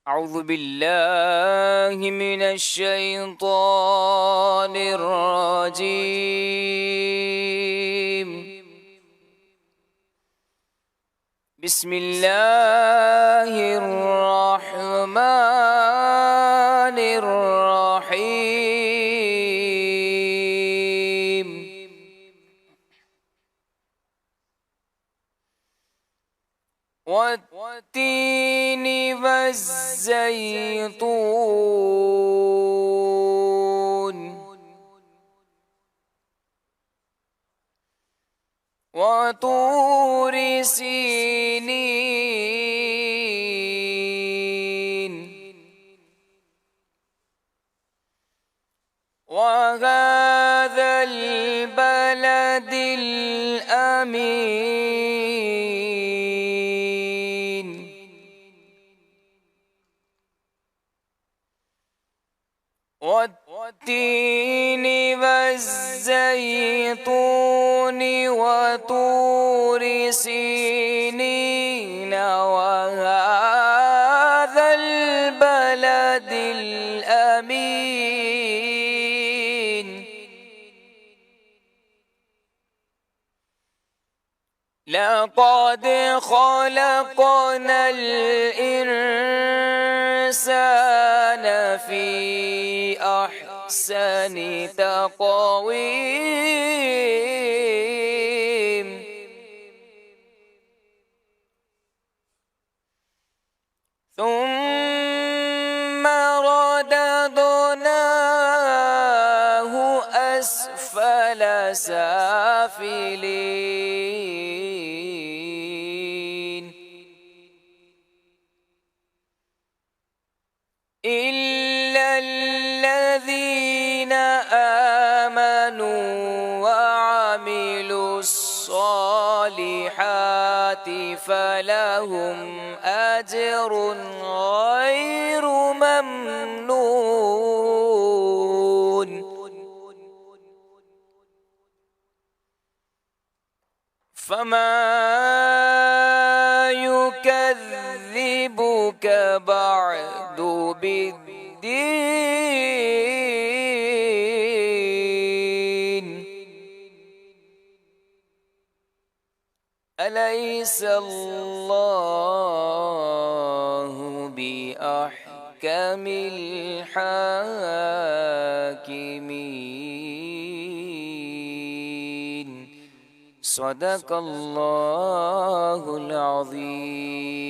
أعوذ بالله من الشيطان الرجيم. بسم الله الرحمن الرحيم. والتين والزيتون وطور سينين وهذا البلد الأمين. والتين والزيتون وطور سينين وهذا البلد الأمين. لقد خلقنا الإنسان في أحسن تقويم. ثم رددناه أسفل سافلين إلا الذين آمنوا وعملوا الصالحات فلهم أجر غير ممنون. فما يكذبك بعد بالدين؟ أليس الله بأحكم الحاكمين؟ صدق الله العظيم.